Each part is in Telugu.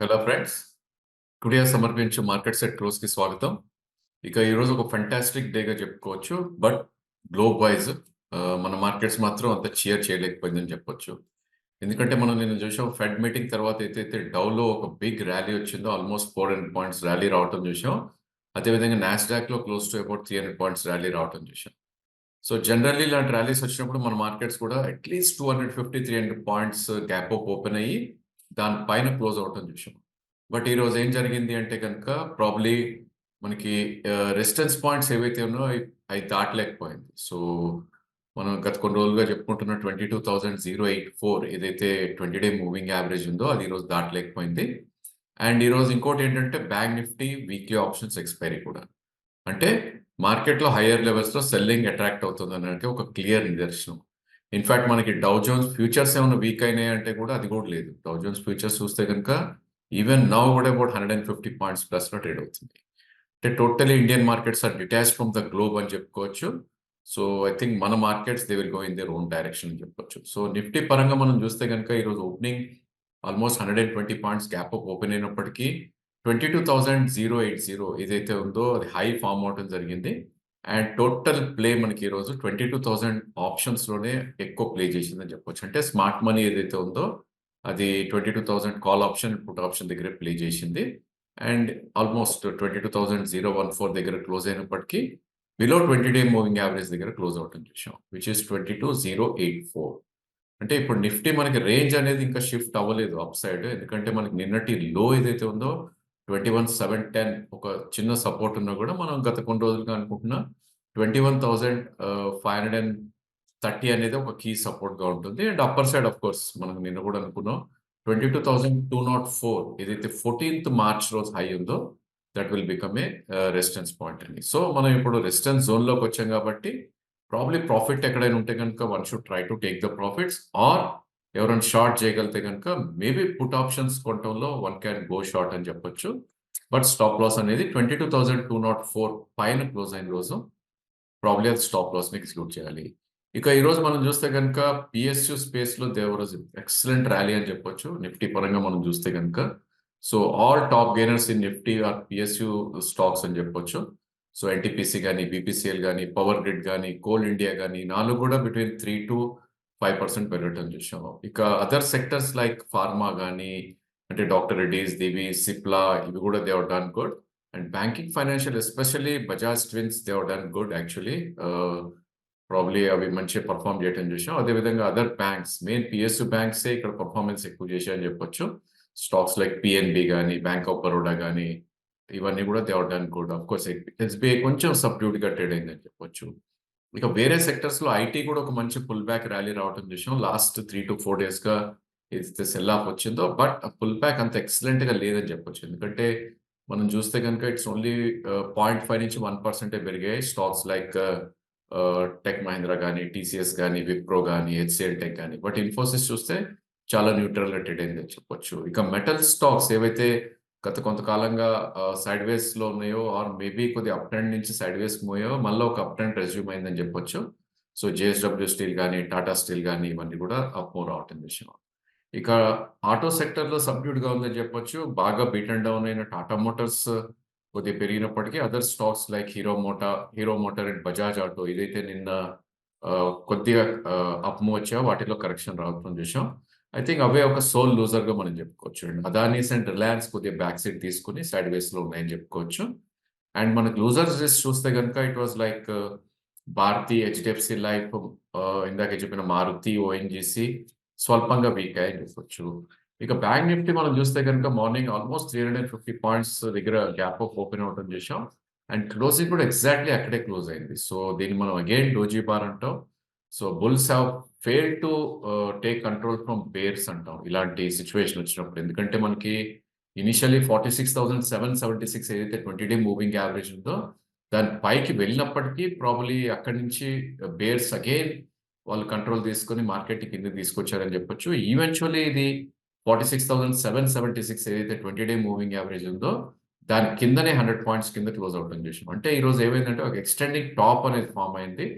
హలో ఫ్రెండ్స్, టుడే సమర్పించు మార్కెట్ సెట్ క్లోజ్కి స్వాగతం. ఇక ఈరోజు ఒక ఫెంటాస్టిక్ డేగా చెప్పుకోవచ్చు. బట్ గ్లోబ్ వైజ్ మన మార్కెట్స్ మాత్రం అంత చీర్ చేయలేకపోయిందని చెప్పొచ్చు. ఎందుకంటే మనం నిన్న చూసాం, ఫెడ్ మీటింగ్ తర్వాత అయితే డౌలో ఒక బిగ్ ర్యాలీ వచ్చిందో, ఆల్మోస్ట్ 400 పాయింట్స్ ర్యాలీ రావటం చూసాం. అదేవిధంగా నాస్డాక్లో close to about 300 points rally రావటం చూసాం. సో జనరల్లీ ఇలాంటి ర్యాలీస్ వచ్చినప్పుడు మన మార్కెట్స్ కూడా at least 250-300 points gap up open అయ్యి దానిపైన క్లోజ్ అవటం చూసాం. బట్ ఈరోజు ఏం జరిగింది అంటే కనుక ప్రాబ్లీ మనకి రెసిస్టెన్స్ పాయింట్స్ ఏవైతే ఉన్నాయో అవి దాటలేకపోయింది. సో మనం గత కొన్ని రోజులుగా చెప్పుకుంటున్న 22,084 ఏదైతే 20-డే మూవింగ్ యావరేజ్ ఉందో అది ఈరోజు దాటలేకపోయింది. అండ్ ఈరోజు ఇంకోటి ఏంటంటే bank Nifty weekly options expiry కూడా. అంటే మార్కెట్లో హయ్యర్ లెవెల్స్లో సెల్లింగ్ అట్రాక్ట్ అవుతుంది అనడానికి ఒక క్లియర్ నిదర్శనం. ఇన్ఫాక్ట్ మనకి డౌ జోన్స్ ఫ్యూచర్స్ ఏమైనా వీక్ అయినాయి అంటే కూడా అది కూడా లేదు. డౌ జోన్స్ ఫ్యూచర్స్ చూస్తే కనుక ఈవెన్ నౌ కూడా అబౌట్ 150 పాయింట్స్ ప్లస్లో ట్రేడ్ అవుతుంది. అంటే totally Indian markets are detach from the globe అని చెప్పుకోవచ్చు. సో ఐ థింక్ మన markets they will go in their own direction అని చెప్పొచ్చు. సో నిఫ్టీ పరంగా మనం చూస్తే కనుక ఈరోజు opening almost 120 points gap up open అయినప్పటికీ 22,080 ఏదైతే ఉందో అది హై ఫామ్ అవటం జరిగింది. అండ్ టోటల్ ప్లే మనకి ఈరోజు 22,000 ఆప్షన్స్లోనే ఎక్కువ ప్లే చేసిందని చెప్పొచ్చు. అంటే స్మార్ట్ మనీ ఏదైతే ఉందో అది 22,000 కాల్ ఆప్షన్, పుట్ ఆప్షన్ దగ్గర ప్లే చేసింది. అండ్ ఆల్మోస్ట్ 22,014 దగ్గర క్లోజ్ అయినప్పటికీ బిలో 20-డే మూవింగ్ యావరేజ్ దగ్గర క్లోజ్ అవటం చూసాం, విచ్ ఇస్ 22,084. అంటే ఇప్పుడు నిఫ్టీ మనకి రేంజ్ అనేది ఇంకా షిఫ్ట్ అవ్వలేదు అప్ సైడ్. ఎందుకంటే మనకి నిన్నటి లో ఏదైతే ఉందో 21,710 ఒక చిన్న సపోర్ట్ ఉన్నా కూడా మనం గత కొన్ని రోజులుగా అనుకుంటున్నా 21,530 అనేది ఒక కీ సపోర్ట్ గా ఉంటుంది. And upper side of course మనం నిన్న కూడా అనుకున్నాం 22,204 ఏదైతే 14th మార్చ్ రోజు హై ఉందో that will become a resistance point అని. సో మనం ఇప్పుడు రెసిస్టెన్స్ జోన్ లోకి వచ్చాం కాబట్టి ప్రాబ్లీ ప్రాఫిట్ ఎక్కడైనా ఉంటే కనుక one should try to take the profits, or ఎవరైనా షార్ట్ చేయగలిగితే కనుక మేబీ పుట్ ఆప్షన్స్ కొనటంలో వన్ క్యాన్ గో షార్ట్ అని చెప్పొచ్చు. బట్ స్టాప్ లాస్ అనేది 22,204 పైన క్లోజ్ అయిన రోజు ప్రాబ్లీ అది స్టాప్ లాస్ ని ఎగ్జిక్యూట్ చేయాలి. ఇక ఈ రోజు మనం చూస్తే కనుక పిఎస్యు స్పేస్ లో దేవర్ వాజ్ ఎక్సలెంట్ ర్యాలీ అని చెప్పొచ్చు. నిఫ్టీ పరంగా మనం చూస్తే కనుక so all top gainers in Nifty are PSU stocks అని చెప్పొచ్చు. సో ఎన్టీపీసీ కానీ, బీపీసీఎల్ కానీ, పవర్ గ్రిడ్ కానీ, కోల్ ఇండియా కానీ, నాలుగు కూడా బిట్వీన్ 3-5% పెరగటం చూసాం. ఇక అదర్ సెక్టర్స్ లైక్ ఫార్మా కానీ, అంటే డాక్టర్ రెడ్డీస్, దివి, సిప్లా ఇవి కూడా they have done good. And banking, financial, especially Bajaj twins they have done good actually. Probably అవి మంచిగా పర్ఫామ్ చేయటం చూసాం. అదేవిధంగా అదర్ బ్యాంక్స్, మెయిన్ పిఎస్యు బ్యాంక్సే ఇక్కడ పర్ఫార్మెన్స్ ఎక్కువ చేశాయని చెప్పొచ్చు. స్టాక్స్ లైక్ పిఎన్బి కానీ, బ్యాంక్ ఆఫ్ బరోడా కానీ ఇవన్నీ కూడా they have done good. Of course SBI కొంచెం సబ్డ్యూడ్ గా ట్రేడ్ అయిందని చెప్పొచ్చు. ఇక వేరే సెక్టర్స్ లో ఐటీ కూడా ఒక మంచి పుల్ బ్యాక్ ర్యాలీ రావటం చూసాం. లాస్ట్ 3-4 డేస్ గా ఏదైతే సెల్ ఆఫ్ వచ్చిందో, బట్ ఆ పుల్ బ్యాక్ అంత ఎక్సలెంట్ గా లేదని చెప్పొచ్చు. ఎందుకంటే మనం చూస్తే కనుక ఇట్స్ ఓన్లీ 0.5 నుంచి 1% పెరిగాయి స్టాక్స్ లైక్ టెక్ మహీంద్రా కానీ, టీసీఎస్ కానీ, విప్రో కానీ, హెచ్సిఎల్ టెక్ కానీ. బట్ ఇన్ఫోసిస్ చూస్తే చాలా న్యూట్రల్ గా ట్రేడ్ అయిందని చెప్పొచ్చు. ఇక మెటల్ స్టాక్స్ ఏవైతే గత కొంతకాలంగా సైడ్ వేస్ లో ఉన్నాయో, ఆర్ మేబీ కొద్దిగా అప్ ట్రెండ్ నుంచి సైడ్ వేస్ పోయో మళ్ళీ ఒక అప్ ట్రెండ్ రెజ్యూమ్ అయిందని చెప్పొచ్చు. సో జేఎస్డబ్ల్యూ స్టీల్ కానీ, టాటా స్టీల్ కానీ ఇవన్నీ కూడా అప్ మూవ్ రావటం విషయం. ఇక ఆటో సెక్టర్ లో సబ్డ్యూడ్ గా ఉందని చెప్పొచ్చు. బాగా బీట్ అండ్ డౌన్ అయిన టాటా మోటార్స్ కొద్దిగా పెరిగినప్పటికీ other stocks like Hero Motor and Bajaj Auto ఏదైతే నిన్న కొద్దిగా అప్ మూవ్ వచ్చా వాటిలో కరెక్షన్ రావడం చూసాం. ఐ థింక్ అవే ఒక సోల్ లూజర్ గా మనం చెప్పుకోవచ్చు. అదానీస్ అండ్ రిలయన్స్ కొద్దిగా బ్యాక్ సైడ్ తీసుకుని సైడ్ వేస్ లో ఉన్నాయని చెప్పుకోవచ్చు. అండ్ మనకు లూజర్స్ లిస్ట్ చూస్తే కనుక it was like Bharti, HDFC life, ఇందాక చెప్పిన మారుతి, ఓఎన్జీసీ స్వల్పంగా వీక్ అయ్యని చెప్పొచ్చు. ఇక బ్యాంక్ నిఫ్టీ మనం చూస్తే కనుక మార్నింగ్ ఆల్మోస్ట్ 350 పాయింట్స్ దగ్గర గ్యాప్ ఆఫ్ ఓపెన్ అవటం చేసాం. అండ్ క్లోజింగ్ కూడా ఎగ్జాక్ట్లీ అక్కడే క్లోజ్ అయింది. సో దీన్ని మనం అగైన్ డోజీ బార్ అంటాం. So bulls have fail to take control from bears అంటాం ఇలాంటి సిచ్యువేషన్ వచ్చినప్పుడు. ఎందుకంటే మనకి ఇనిషియల్లీ 46,776 ఏదైతే 20-డే మూవింగ్ యావరేజ్ ఉందో దాని పైకి వెళ్ళినప్పటికీ ప్రాబ్లీ అక్కడి నుంచి బేర్స్ అగైన్ వాళ్ళు కంట్రోల్ తీసుకుని మార్కెట్ కింద తీసుకొచ్చారని చెప్పొచ్చు. ఈవెన్చువల్లీ ఇది 46,776 ఏదైతే 20-డే మూవింగ్ యావరేజ్ ఉందో దాని కిందనే 100 పాయింట్స్ కింద క్లోజ్ అవటం చేసాం. అంటే ఈ రోజు ఏమైందంటే ఒక ఎక్స్టెండింగ్ టాప్ అనేది ఫామ్ అయింది.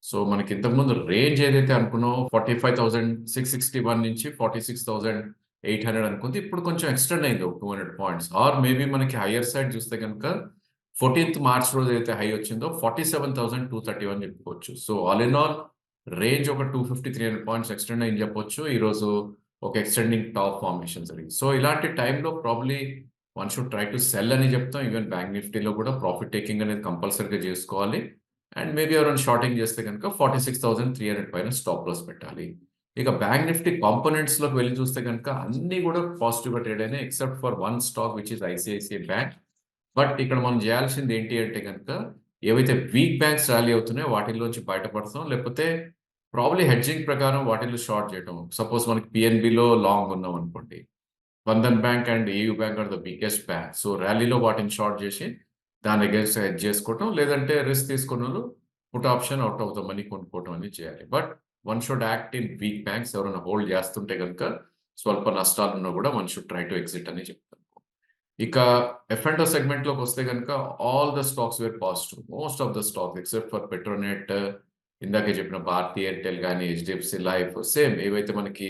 సో మనకి ఇంతకుముందు రేంజ్ ఏదైతే అనుకున్నామో 45,661 నుంచి 46,000 800 అనుకుంది. ఇప్పుడు కొంచెం ఎక్స్టెండ్ అయింది ఒక 200 పాయింట్స్. ఆర్ మేబీ మనకి హయ్యర్ సైడ్ చూస్తే కనుక 14th మార్చ్ రోజు అయితే హై వచ్చిందో 47,231 చెప్పుకోవచ్చు. So all in all range ఒక 250-300 పాయింట్స్ ఎక్స్టెండ్ అయింది చెప్పొచ్చు. ఈరోజు ఒక ఎక్స్టెండింగ్ టాప్ ఫార్మేషన్ జరిగింది. సో ఇలాంటి టైంలో probably one should try to cell అని చెప్తాం. ఈవెన్ బ్యాంక్ నిఫ్టీలో కూడా ప్రాఫిట్ టేకింగ్ అనేది కంపల్సరీగా చేసుకోవాలి. అండ్ మేబీ ఎవరైనా షార్టింగ్ చేస్తే కనుక 46,300 పైన స్టాప్ లాస్ పెట్టాలి. ఇక బ్యాంక్ నిఫ్టీ కాంపోనెంట్స్ లోకి వెళ్ళి చూస్తే కనుక అన్ని కూడా పాజిటివ్ గా ట్రేడ్ అయినాయి except for one stock which is ICICI bank. But ఇక్కడ మనం చేయాల్సింది ఏంటి అంటే కనుక ఏవైతే వీక్ బ్యాంక్స్ ర్యాలీ అవుతున్నాయో వాటిల్లోంచి బయటపడతాం, లేకపోతే ప్రాబ్లీ హెడ్జింగ్ ప్రకారం వాటిల్లో షార్ట్ చేయటం. సపోజ్ మనకి పిఎన్బిలో లాంగ్ ఉన్నాం అనుకోండి, Bandhan bank and AU bank are the biggest bank. So ర్యాలీలో వాటిని షార్ట్ చేసి దాని అగేన్స్ట్ హెడ్జ్ చేసుకోవటం, లేదంటే రిస్క్ తీసుకున్న వాళ్ళు put option out of the money కొనుక్కోవటం అనేది చేయాలి. But one should act in weak banks. ఎవరైనా హోల్డ్ చేస్తుంటే కనుక స్వల్ప నష్టాలు ఉన్నా కూడా one should try to exit అని చెప్తాను. ఇక F&O సెగ్మెంట్ లోకి వస్తే కనుక all the stocks were positive, most of the stocks except for Petronet, ఇందాకే చెప్పిన భారతీ ఎయిర్టెల్ కానీ హెచ్డిఎఫ్సి లైఫ్, సేమ్ ఏవైతే మనకి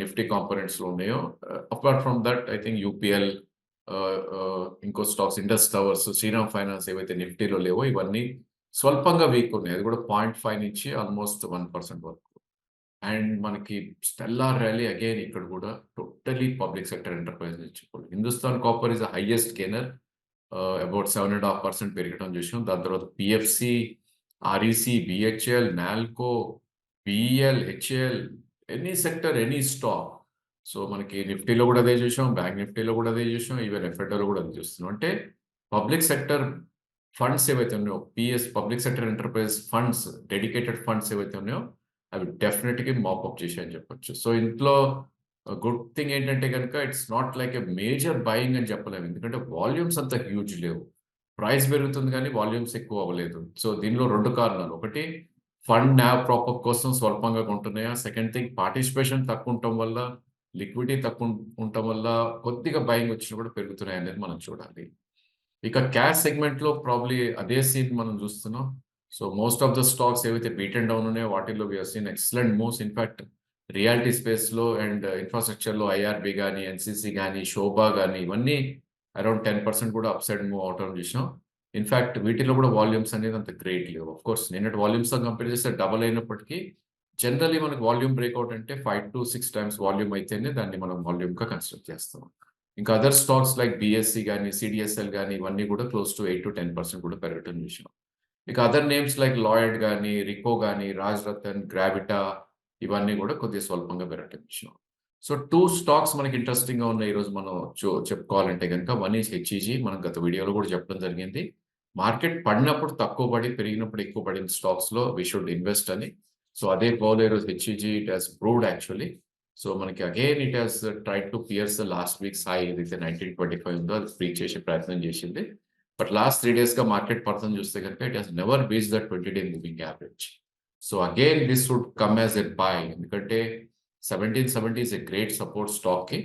నిఫ్టీ కాంపోనెంట్స్ లో ఉన్నాయో. Apart from that I think UPL, ఇంకో stocks Indus Towers, Shriram finance ఏవైతే నిఫ్టీలో లేవో ఇవన్నీ స్వల్పంగా వీక్ ఉన్నాయి. అది కూడా 0.5 నుంచి ఆల్మోస్ట్ 1% వరకు. అండ్ మనకి స్టెల్లార్ ర్యాలీ అగైన్ ఇక్కడ కూడా టోటలీ పబ్లిక్ సెక్టర్ ఎంటర్ప్రైజ్ చెప్పుకోవాలి. Hindustan copper is the highest gainer, about 7.5% పెరగడం చూసాం. దాని తర్వాత PFC, REC, BHEL, NALCO, BEL, HAL, any sector any stock. So మనకి నిఫ్టీలో కూడా అదే చూసాం, బ్యాంక్ నిఫ్టీలో కూడా అదే చూసాం, ఈవెన్ ఎఫ్ఐడోలో కూడా అదే చూస్తున్నాం. అంటే పబ్లిక్ సెక్టర్ ఫండ్స్ ఏవైతే ఉన్నాయో, PS public sector enterprise funds, dedicated funds ఏవైతే ఉన్నాయో అవి డెఫినెట్గా మాపప్ చేశాయని చెప్పొచ్చు. సో ఇంట్లో గుడ్ థింగ్ ఏంటంటే కనుక it's not like a major buying అని చెప్పలేము, ఎందుకంటే వాల్యూమ్స్ అంత హ్యూజ్ లేవు. ప్రైస్ పెరుగుతుంది కానీ వాల్యూమ్స్ ఎక్కువ అవ్వలేదు. సో దీనిలో రెండు కారణాలు, ఒకటి ఫండ్ న్యావ్ ప్రాపప్ కోసం స్వల్పంగా కొంటున్నాయా, సెకండ్ థింగ్ పార్టిసిపేషన్ తక్కువ ఉండటం వల్ల, లిక్విడిటీ తక్కువ ఉండటం వల్ల కొద్దిగా బయింగ్ వచ్చినా కూడా పెరుగుతున్నాయి అనేది మనం చూడాలి. ఇక క్యాష్ సెగ్మెంట్ లో ప్రాబ్లీ అదే సీన్ మనం చూస్తున్నాం. So most of the stocks ఏవైతే బీట్ అండ్ డౌన్ ఉన్నాయో వాటిల్లో we have seen excellent moves. In fact realty space లో అండ్ ఇన్ఫ్రాస్ట్రక్చర్ లో ఐఆర్బి కానీ, ఎన్సిసి కానీ, శోభా కానీ ఇవన్నీ అరౌండ్ 10% కూడా అప్ సైడ్ మూవ్ అవటం చూసాం. ఇన్ఫాక్ట్ వీటిలో కూడా వాల్యూమ్స్ అనేది అంత గ్రేట్ లేవు. ఆఫ్ కోర్స్ నిన్నటి వాల్యూమ్స్ తో కంపేర్ చేస్తే డబల్ అయినప్పటికీ జనరలీ మనకు వాల్యూమ్ బ్రేక్అవుట్ అంటే 5 to 6 times వాల్యూమ్ అయితేనే దాన్ని మనం వాల్యూమ్ గా కన్సిడర్ చేస్తాం. ఇంకా అదర్ స్టాక్స్ లైక్ బిఎస్సి కానీ, సిడిఎస్ఎల్ కానీ ఇవన్నీ కూడా క్లోజ్ టు 8 to 10% కూడా పెరగటం చూసాం. ఇక అదర్ నేమ్స్ లైక్ లాయిడ్ కానీ, రికో కానీ, రాజ్ రతన్, గ్రావిటా ఇవన్నీ కూడా కొద్దిగా స్వల్పంగా పెరగటం చూసాం. సో 2 స్టాక్స్ మనకి ఇంట్రెస్టింగ్ గా ఉన్నాయి ఈరోజు మనం చెప్పుకోవాలంటే కనుక. One is HEG. మనం గత వీడియోలో కూడా చెప్పడం జరిగింది, మార్కెట్ పడినప్పుడు తక్కువ పడి పెరిగినప్పుడు ఎక్కువ పడిన స్టాక్స్ లో వి షుడ్ ఇన్వెస్ట్ అని. సో అదే గోల్ ఈరోజు HEG it has proved actually. So మనకి again it has try to pierce last weeks high ఏదైతే 1925 ఉందో అది బ్రీచ్ చేసే ప్రయత్నం చేసింది. బట్ లాస్ట్ 3 days గా మార్కెట్ పర్సన్ చూస్తే కనుక it has never beach the 20-day moving average. So again this would come as a buy, ఎందుకంటే 1770 is a great support stock కి.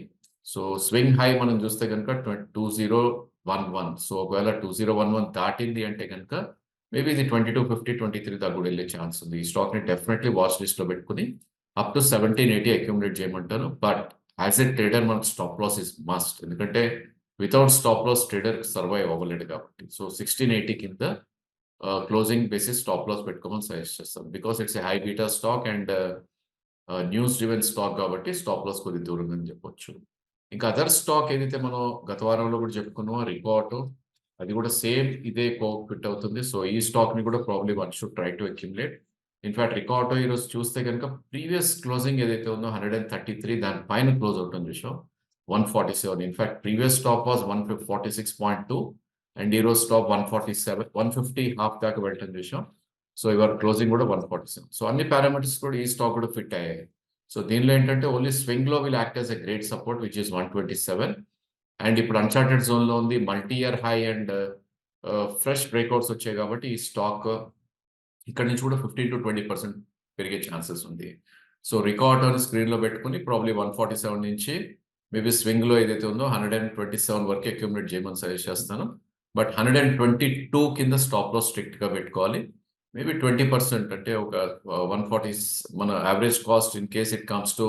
సో స్వింగ్ హై మనం చూస్తే కనుక 2011. సో ఒకవేళ 2011 దాటింది అంటే కనుక మేబీ ఇది 2250, 23 దాకా కూడా వెళ్ళే ఛాన్స్ ఉంది. ఈ స్టాక్ ని డెఫినెట్లీ వాచ్ లిస్ట్ లో పెట్టుకుని అప్ టు 1780 అక్యూములేట్ చేయమంటాను. బట్ యాజ్ ఎ ట్రేడర్ మనకు స్టాప్ లాస్ ఇస్ మస్ట్, ఎందుకంటే without stop loss trader survive అవ్వలేడు కాబట్టి. సో 1680 కింద క్లోజింగ్ బేసిస్ స్టాప్ లాస్ పెట్టుకోమని సజెస్ట్ చేస్తాం. Because it's a high beta stock and news driven stock కాబట్టి స్టాప్ లాస్ కొద్ది దూరంగా అని చెప్పొచ్చు. ఇంకా అదర్ స్టాక్ ఏదైతే మనం గత వారంలో కూడా చెప్పుకున్నామో రికో ఆటో, అది కూడా సేమ్ ఇదే కోక్ ఫిట్ అవుతుంది. సో ఈ స్టాక్ ని కూడా probably one should try to accumulate. In fact Rico auto ఈరోజు చూస్తే కనుక ప్రీవియస్ క్లోజింగ్ ఏదైతే ఉందో 133 దాని పైన క్లోజ్ అవుతుంది చూసాం 147. In fact previous stop was 146.2 and ఈరోజు స్టాప్ 147, 150 హాఫ్ దాకా వెళ్ళటం చూసాం. సో ఇవాళ క్లోజింగ్ కూడా 147. సో అన్ని పారామీటర్స్ కూడా ఈ స్టాక్ కూడా ఫిట్ అయ్యాయి. సో దీనిలో ఏంటంటే ఓన్లీ స్వింగ్ లో will act as a great support which is 127. And ఇప్పుడు అన్చార్టెడ్ జోన్ లో ఉంది, multi year high and fresh breakouts వచ్చాయి కాబట్టి ఈ స్టాక్ ఇక్కడ నుంచి కూడా 15 to 20% పెరిగే ఛాన్సెస్ ఉంది. సో రికార్డ్ అని స్క్రీన్ లో పెట్టుకుని ప్రాబ్లీ 147 నుంచి మేబీ స్వింగ్ లో ఏదైతే ఉందో 127 వరకు అక్యూములేట్ చేయమని సజెస్ట్ చేస్తాను. బట్ 122 కింద స్టాప్ లో స్ట్రిక్ట్ గా పెట్టుకోవాలి. మేబీ 20% అంటే ఒక 140 మన average cost in case it comes to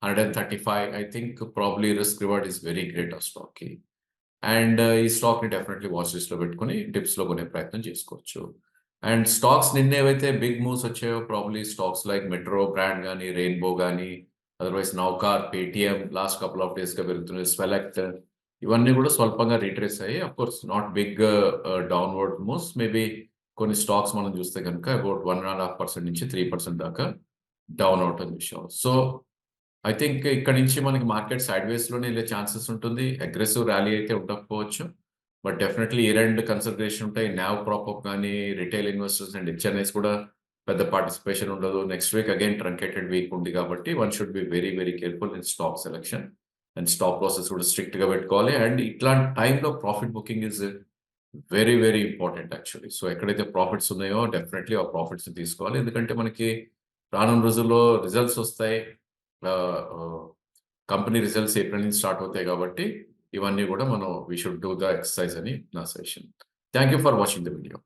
135. I think probably risk reward is very great ఆ స్టాక్‌కి. అండ్ ఈ స్టాక్‌ని డెఫినెట్‌లీ వాచ్ లిస్ట్‌లో పెట్టుకొని డిప్స్‌లో కొనే ప్రయత్నం చేసుకోవచ్చు. అండ్ స్టాక్స్ నిన్న ఏవైతే బిగ్ మూవ్స్ వచ్చాయో probably stocks like Metro Brand గాని, రెయిన్‌బో గాని, otherwise Naukri, Paytm last couple of డేస్‌గా పెరుగుతున్నాయి. స్వెలెక్ట్ ఇవన్నీ కూడా స్వల్పంగా రిట్రేస్ అయ్యాయి. Of course not big downward moves. Maybe కొన్ని స్టాక్స్ మనం చూస్తే గనుక అబౌట్ 1.5% నుంచి 3% దాకా డౌన్ అవటం చూసాం. సో ఐ థింక్ ఇక్కడి నుంచి మనకి మార్కెట్ సైడ్ వేస్‌లోనే ఎళ్ళే ఛాన్సెస్ ఉంటుంది. అగ్రెసివ్ ర్యాలీ అయితే ఉండకపోవచ్చు. But definitely year end consideration ఉంటాయి. నావ్ ప్రాప్ అప్ గాని, రిటైల్ ఇన్వెస్టర్స్ అండ్ హెచ్ఎన్ఐస్ కూడా పెద్ద పార్టిసిపేషన్ ఉండదు. Next week again truncated week ఉంది కాబట్టి one should be very, very careful in stock selection. And stop losses కూడా స్ట్రిక్ట్‌గా పెట్టుకోవాలి. అండ్ ఇట్లాంటి టైంలో profit booking is very, very important actually. So ఎక్కడైతే ప్రాఫిట్స్ ఉన్నాయో డెఫినెట్‌లీ ఆ ప్రాఫిట్స్‌ని తీసుకోవాలి. ఎందుకంటే మనకి రానున్న రోజుల్లో రిజల్ట్స్ వస్తాయి. Ah, ah, company results April నుంచి స్టార్ట్ అవుతాయి కాబట్టి ఇవన్నీ కూడా మనం we should do the exercise అని నా suggestion. Thank you for watching the video.